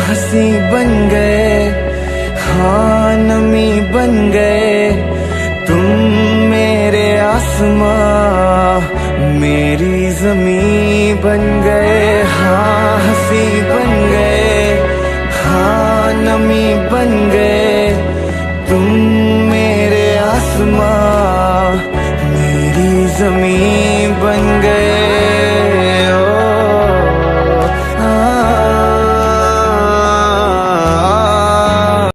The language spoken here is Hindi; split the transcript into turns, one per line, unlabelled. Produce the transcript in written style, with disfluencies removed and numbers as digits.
हंसी बन गए, हाँ नमी बन गए। तुम मेरे आसमां, मेरी ज़मीं बन गए। हाँ हंसी बन गए, हाँ नमी बन गए। तुम मेरे आसमां, मेरी ज़मीं बन गए।